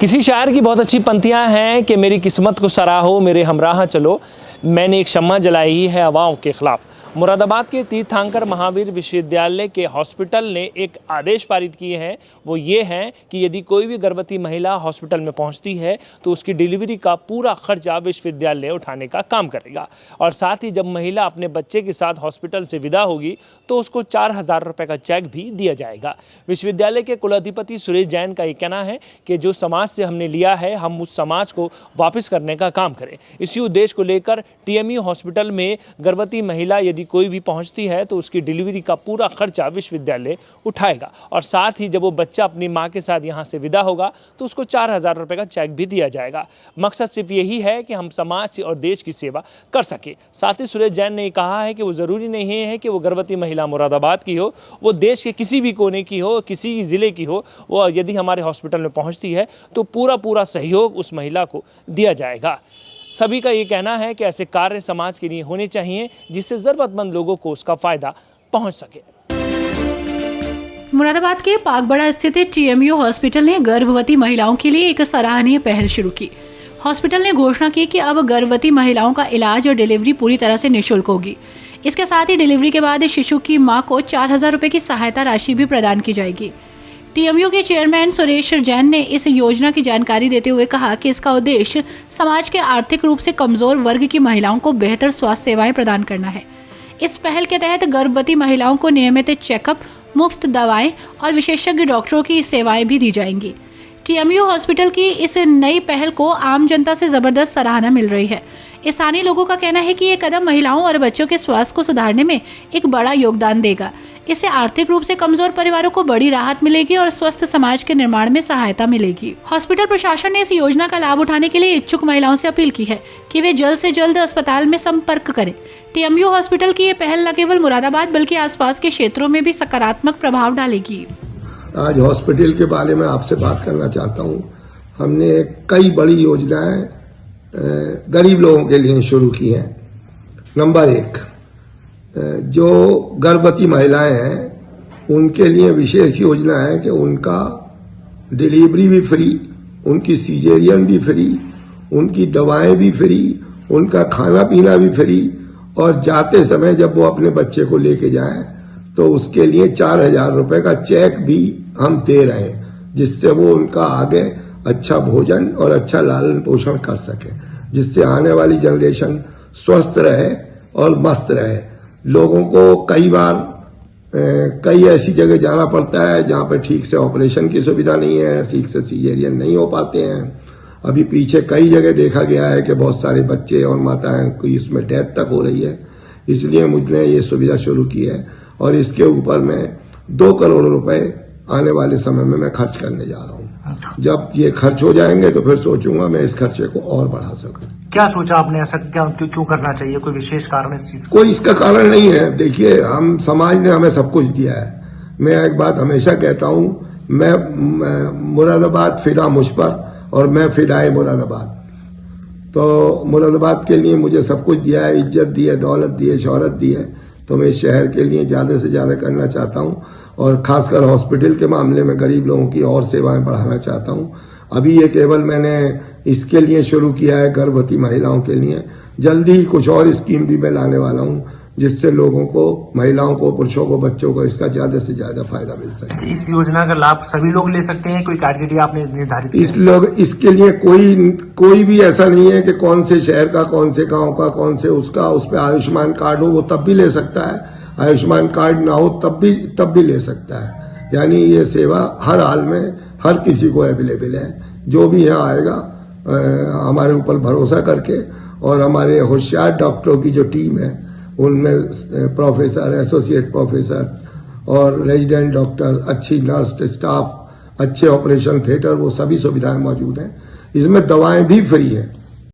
किसी शायर की बहुत अच्छी पंक्तियां हैं कि मेरी किस्मत को सराहो, मेरे हमराह चलो, मैंने एक शम्मा जलाई है हवाओं के खिलाफ। मुरादाबाद के तीर्थंकर महावीर विश्वविद्यालय के हॉस्पिटल ने एक आदेश पारित किए हैं। वो ये हैं कि यदि कोई भी गर्भवती महिला हॉस्पिटल में पहुंचती है तो उसकी डिलीवरी का पूरा खर्चा विश्वविद्यालय उठाने का काम करेगा। और साथ ही जब महिला अपने बच्चे के साथ हॉस्पिटल से विदा होगी तो उसको 4,000 रुपये का चेक भी दिया जाएगा। विश्वविद्यालय के कुलाधिपति सुरेश जैन का ये कहना है कि जो समाज से हमने लिया है हम उस समाज को वापस करने का काम करें। इसी उद्देश्य को लेकर TMU हॉस्पिटल में गर्भवती महिला यदि कोई भी पहुंचती है तो उसकी डिलीवरी का पूरा खर्चा विश्वविद्यालय उठाएगा। और साथ ही जब वो बच्चा अपनी मां के साथ यहां से विदा होगा तो उसको 4,000 रुपये का चेक भी दिया जाएगा। मकसद सिर्फ यही है कि हम समाज और देश की सेवा कर सके। साथ ही सुरेश जैन ने कहा है कि वो ज़रूरी नहीं है कि वो गर्भवती महिला मुरादाबाद की हो, वो देश के किसी भी कोने की हो, किसी ज़िले की हो, वो यदि हमारे हॉस्पिटल में पहुँचती है तो पूरा सहयोग उस महिला को दिया जाएगा। सभी का ये कहना है कि ऐसे कार्य समाज के लिए होने चाहिए जिससे ज़रूरतमंद लोगों को उसका फ़ायदा पहुंच सके। मुरादाबाद के पाकबड़ा स्थित TMU हॉस्पिटल ने गर्भवती महिलाओं के लिए एक सराहनीय पहल शुरू की। हॉस्पिटल ने घोषणा की कि अब गर्भवती महिलाओं का इलाज और डिलीवरी पूरी तरह से निःशुल्क होगी। इसके साथ ही डिलीवरी के बाद शिशु की मां को 4,000 रुपये की सहायता राशि भी प्रदान की जाएगी। TMU के चेयरमैन सुरेश जैन ने इस योजना की जानकारी देते हुए कहा कि इसका उद्देश्य समाज के आर्थिक रूप से कमजोर वर्ग की महिलाओं को बेहतर स्वास्थ्य सेवाएं प्रदान करना है। इस पहल के तहत गर्भवती महिलाओं को नियमित चेकअप, मुफ्त दवाएं और विशेषज्ञ डॉक्टरों की सेवाएं भी दी जाएंगी। TMU हॉस्पिटल की इस नई पहल को आम जनता से जबरदस्त सराहना मिल रही है। स्थानीय लोगों का कहना है कि ये कदम महिलाओं और बच्चों के स्वास्थ्य को सुधारने में एक बड़ा योगदान देगा। इससे आर्थिक रूप से कमजोर परिवारों को बड़ी राहत मिलेगी और स्वस्थ समाज के निर्माण में सहायता मिलेगी। हॉस्पिटल प्रशासन ने इस योजना का लाभ उठाने के लिए इच्छुक महिलाओं से अपील की है कि वे जल्द से जल्द अस्पताल में संपर्क करें। TMU हॉस्पिटल की ये पहल न केवल मुरादाबाद बल्कि आसपास के क्षेत्रों में भी सकारात्मक प्रभाव डालेगी। आज हॉस्पिटल के बारे में आपसे बात करना चाहता हूँ। हमने कई बड़ी योजनाएं गरीब लोगों के लिए शुरू की हैं। नंबर 1, जो गर्भवती महिलाएं हैं उनके लिए विशेष योजना है कि उनका डिलीवरी भी फ्री, उनकी सीजेरियन भी फ्री, उनकी दवाएं भी फ्री, उनका खाना पीना भी फ्री, और जाते समय जब वो अपने बच्चे को लेके जाएं तो उसके लिए 4,000 रुपये का चेक भी हम दे रहे हैं, जिससे वो उनका आगे अच्छा भोजन और अच्छा लालन पोषण कर सके, जिससे आने वाली जनरेशन स्वस्थ रहे और मस्त रहे। लोगों को कई बार कई ऐसी जगह जाना पड़ता है जहाँ पे ठीक से ऑपरेशन की सुविधा नहीं है, ठीक से सीजेरियन नहीं हो पाते हैं। अभी पीछे कई जगह देखा गया है कि बहुत सारे बच्चे और माताएं की इसमें डेथ तक हो रही है। इसलिए मुझने ये सुविधा शुरू की है और इसके ऊपर मैं 2 करोड़ रुपए आने वाले समय में मैं खर्च करने जा रहा हूँ। जब ये खर्च हो जाएंगे तो फिर सोचूंगा मैं इस खर्चे को और बढ़ा सकूं। क्या सोचा आपने, ऐसा क्यों करना चाहिए? कोई विशेष कारण इस चीज? कोई इसका कारण नहीं है। देखिए, हम समाज ने हमें सब कुछ दिया है। मैं एक बात हमेशा कहता हूँ, मैं मुरादाबाद फिदा मुझ पर और मैं फिदाए मुरादाबाद। तो मुरादाबाद के लिए मुझे सब कुछ दिया है, इज्जत दी है, दौलत दी है, शोहरत दी है। तो मैं इस शहर के लिए ज़्यादा से ज़्यादा करना चाहता हूँ और खासकर हॉस्पिटल के मामले में गरीब लोगों की और सेवाएं बढ़ाना चाहता हूँ। अभी ये केवल मैंने इसके लिए शुरू किया है, गर्भवती महिलाओं के लिए। जल्दी ही कुछ और स्कीम भी मैं लाने वाला हूँ जिससे लोगों को, महिलाओं को, पुरुषों को, बच्चों को इसका ज्यादा से ज्यादा फायदा मिल सके। इस योजना का लाभ सभी लोग ले सकते हैं? कोई क्राइटेरिया आपने निर्धारित? इसके लिए कोई भी ऐसा नहीं है कि कौन से शहर का, कौन से गांव का, कौन से उसका, उस पर आयुष्मान कार्ड हो वो तब भी ले सकता है, आयुष्मान कार्ड ना हो तब भी ले सकता है। यानी ये सेवा हर हाल में हर किसी को अवेलेबल है। जो भी यहाँ आएगा हमारे ऊपर भरोसा करके, और हमारे होशियार डॉक्टरों की जो टीम है उनमें प्रोफेसर, एसोसिएट प्रोफेसर और रेजिडेंट डॉक्टर, अच्छी नर्स स्टाफ, अच्छे ऑपरेशन थिएटर, वो सभी सुविधाएं मौजूद हैं। इसमें दवाएं भी फ्री हैं।